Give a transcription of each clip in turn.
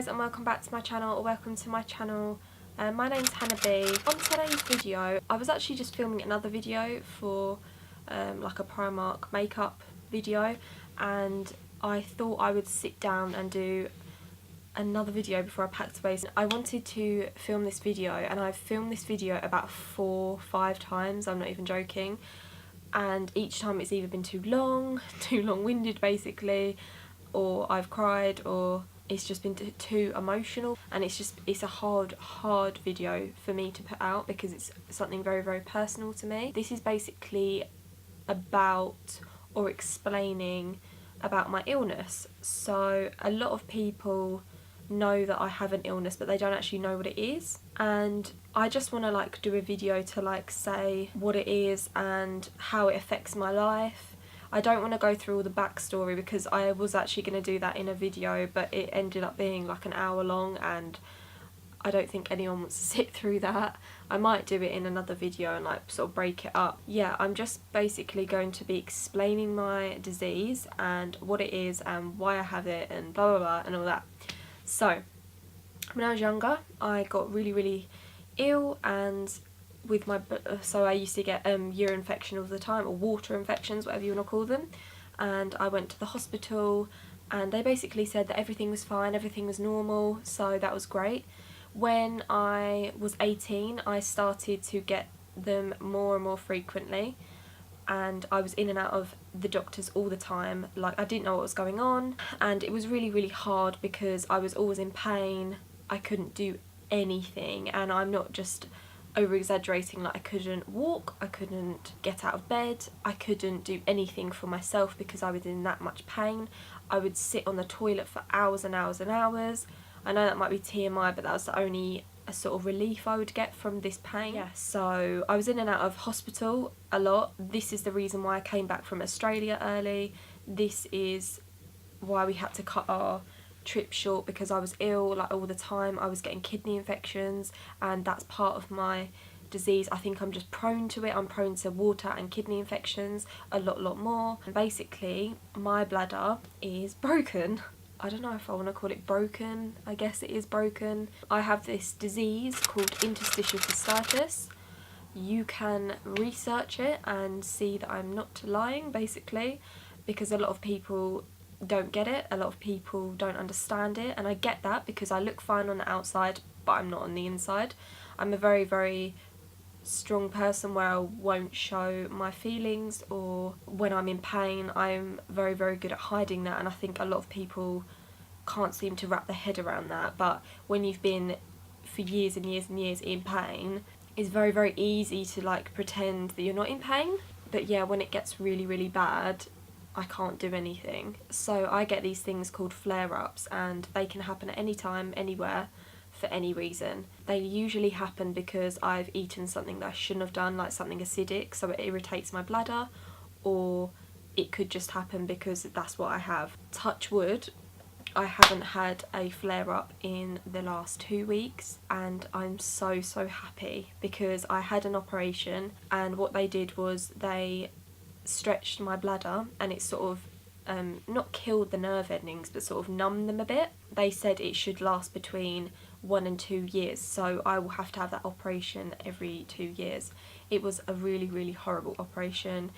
guys, and welcome back to my channel, or welcome to my channel. My name's Hannah B. On today's video, I was actually just filming another video for like a Primark makeup video, and I thought I would sit down and do another video before I packed away. I wanted to film this video, and I've filmed this video about 4 or 5 times, I'm not even joking, and each time it's either been too long-winded basically, or I've cried, or it's just been too emotional, and it's a hard video for me to put out because it's something very personal to me. This is basically about, or explaining about, my illness. So a lot of people know that I have an illness, but they don't actually know what it is, and I just want to like do a video to like say what it is and how it affects my life. I don't want to go through all the backstory because I was actually going to do that in a video, but it ended up being like an hour long, and I don't think anyone wants to sit through that. I might do it in another video and like sort of break it up. Yeah, I'm just basically going to be explaining my disease and what it is and why I have it and blah blah blah and all that. So when I was younger, I got really ill, and with my, so I used to get urine infection all the time, or water infections, whatever you want to call them, and I went to the hospital and they basically said that everything was fine, everything was normal, so that was great. When I was 18, I started to get them more and more frequently, and I was in and out of the doctors all the time. Like, I didn't know what was going on, and it was really hard because I was always in pain. I couldn't do anything, and I'm not just over exaggerating, like I couldn't walk, I couldn't get out of bed, I couldn't do anything for myself because I was in that much pain. I would sit on the toilet for hours and hours and hours. I know that might be TMI, but that was the only sort of relief I would get from this pain. Yeah, so I was in and out of hospital a lot. This is the reason why I came back from Australia early. This is why we had to cut our trip short, because I was ill like all the time. I was getting kidney infections, and that's part of my disease. I think I'm just prone to it. I'm prone to water and kidney infections a lot more, and basically my bladder is broken. I don't know if I want to call it broken, I guess it is broken. I have this disease called Interstitial Cystitis. You can research it and see that I'm not lying basically, because a lot of people don't get it, a lot of people don't understand it, and I get that because I look fine on the outside but I'm not on the inside. I'm a very strong person where I won't show my feelings, or when I'm in pain I'm very good at hiding that, and I think a lot of people can't seem to wrap their head around that. But when you've been for years and years in pain, it's very easy to like pretend that you're not in pain. But yeah, when it gets really bad, I can't do anything. So I get these things called flare-ups, and they can happen at any time, anywhere, for any reason. They usually happen because I've eaten something that I shouldn't have done, like something acidic, so it irritates my bladder, or it could just happen because that's what I have. Touch wood, I haven't had a flare-up in the last 2 weeks, and I'm so happy because I had an operation, and what they did was they stretched my bladder, and it sort of not killed the nerve endings but sort of numbed them a bit. They said it should last between 1 and 2 years, so I will have to have that operation every 2 years. It was a really horrible operation.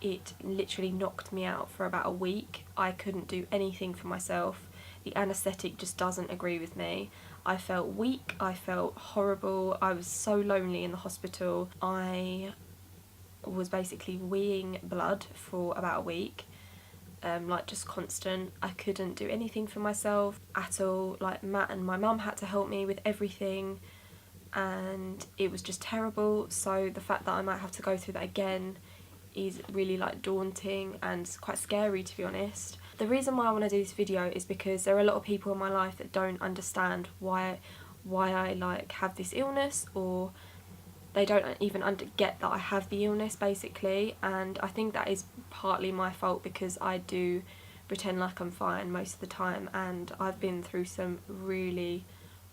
It literally knocked me out for about a week. I couldn't do anything for myself. The anaesthetic just doesn't agree with me. I felt weak, I felt horrible, I was so lonely in the hospital. I was basically weeing blood for about a week, like just constant. I couldn't do anything for myself at all. Like, Matt and my mum had to help me with everything, and it was just terrible. So the fact that I might have to go through that again is really like daunting and quite scary, to be honest. The reason why I want to do this video is because there are a lot of people in my life that don't understand why I like have this illness, or they don't even get that I have the illness basically, and I think that is partly my fault because I do pretend like I'm fine most of the time, and I've been through some really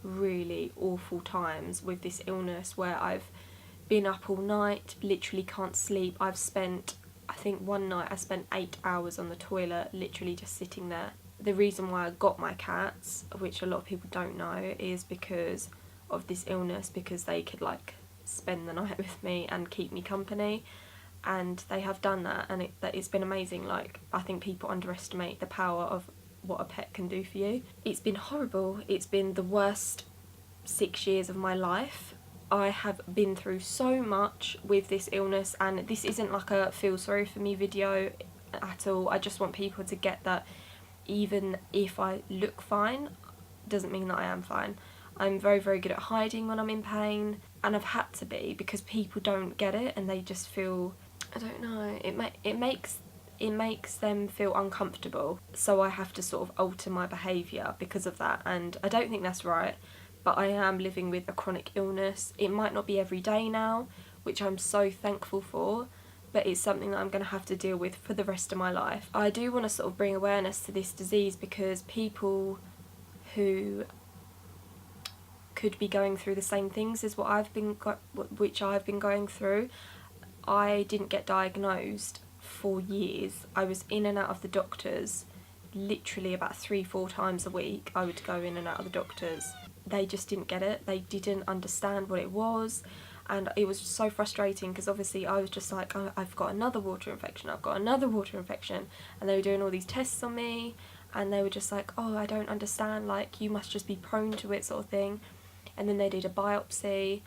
awful times with this illness where I've been up all night, literally can't sleep. I think one night I spent 8 hours on the toilet, literally just sitting there. the reason why I got my cats, which a lot of people don't know, is because of this illness, because they could like spend the night with me and keep me company, and they have done that, and it's been amazing. Like, I think people underestimate the power of what a pet can do for you. It's been horrible. It's been the worst 6 years of my life. I have been through so much with this illness, and this isn't like a feel sorry for me video at all. I just want people to get that even if I look fine, doesn't mean that I am fine. I'm very, very good at hiding when I'm in pain, and I've had to be, because people don't get it and they just feel, I don't know, it makes them feel uncomfortable, so I have to sort of alter my behaviour because of that, and I don't think that's right. But I am living with a chronic illness. It might not be every day now, which I'm so thankful for, but it's something that I'm going to have to deal with for the rest of my life. I do want to sort of bring awareness to this disease, because people who could be going through the same things as which I've been going through. I didn't get diagnosed for years. I was in and out of the doctors literally about 3-4 times a week. I would go in and out of the doctors. They just didn't get it. They didn't understand what it was, and it was so frustrating, because obviously I was just like, oh, I've got another water infection, I've got another water infection, and they were doing all these tests on me, and they were just like, oh, I don't understand, like, you must just be prone to it, sort of thing. And then they did a biopsy,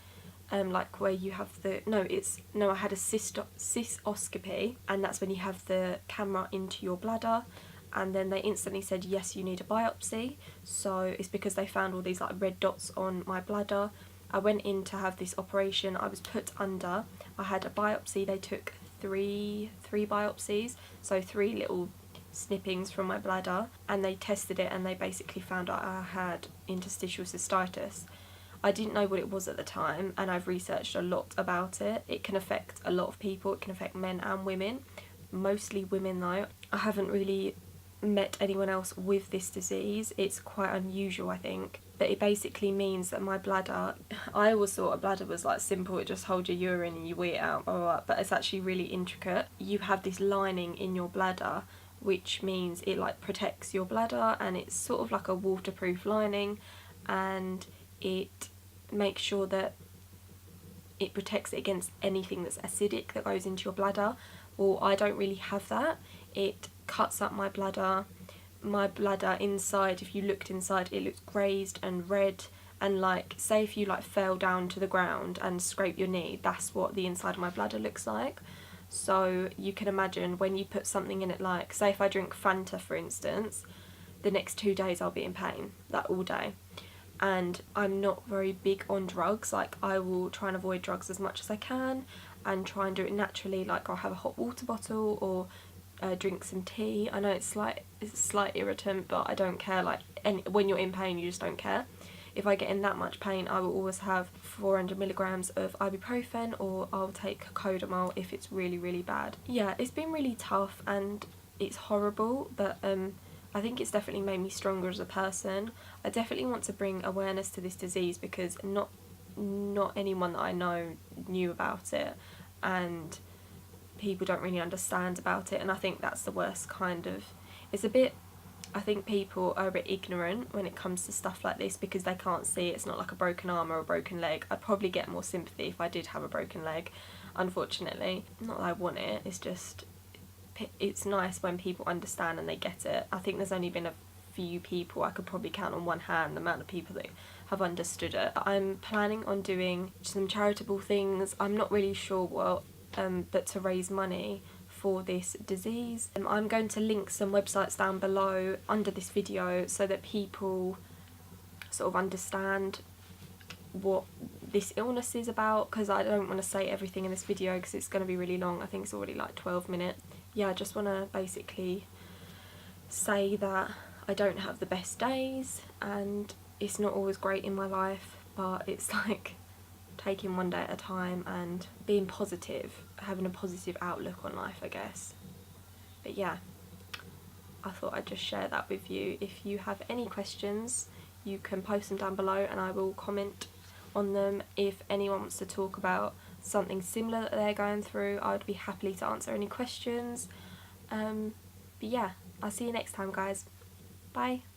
like where you have the, I had a cystoscopy, and that's when you have the camera into your bladder, and then they instantly said, yes, you need a biopsy. So it's because they found all these like red dots on my bladder. I went in to have this operation. I was put under. I had a biopsy. They took three biopsies, so 3 little snippings from my bladder, and they tested it, and they basically found out I had interstitial cystitis. I didn't know what it was at the time, and I've researched a lot about it. It can affect a lot of people. It can affect men and women, mostly women though. I haven't really met anyone else with this disease. It's quite unusual, I think, but it basically means that my bladder, I always thought a bladder was like simple, it just holds your urine and you wee it out, blah, blah, blah, but it's actually really intricate. You have this lining in your bladder, which means it like protects your bladder, and it's sort of like a waterproof lining, and it makes sure that it protects it against anything that's acidic that goes into your bladder. Well, I don't really have that. It cuts up my bladder. My bladder inside, if you looked inside, it looks grazed and red, and like, say if you like fell down to the ground and scrape your knee, that's what the inside of my bladder looks like. So you can imagine when you put something in it, like say if I drink Fanta for instance, the next 2 days I'll be in pain, that all day. And I'm not very big on drugs. Like, I will try and avoid drugs as much as I can and try and do it naturally. Like, I'll have a hot water bottle or drink some tea. I know it's a slight irritant, but I don't care. Like, when you're in pain, you just don't care. If I get in that much pain, I will always have 400 milligrams of ibuprofen, or I'll take Codamol if it's really, really bad. Yeah, it's been really tough and it's horrible, but I think it's definitely made me stronger as a person. I definitely want to bring awareness to this disease, because not anyone that I know knew about it, and people don't really understand about it, and I think that's the worst kind of, I think people are a bit ignorant when it comes to stuff like this, because they can't see it. It's not like a broken arm or a broken leg. I'd probably get more sympathy if I did have a broken leg, unfortunately. Not that I want it, it's just, it's nice when people understand and they get it. I think there's only been a few people, I could probably count on one hand the amount of people that have understood it. I'm planning on doing some charitable things. I'm not really sure what, but to raise money for this disease. I'm going to link some websites down below under this video so that people sort of understand what this illness is about, because I don't want to say everything in this video because it's going to be really long. I think it's already like 12 minutes. Yeah, I just want to basically say that I don't have the best days and it's not always great in my life, but it's like taking one day at a time and being positive, having a positive outlook on life, I guess. But yeah, I thought I'd just share that with you. If you have any questions, you can post them down below and I will comment on them. If anyone wants to talk about something similar that they're going through, I would be happy to answer any questions. But yeah, I'll see you next time, guys. Bye.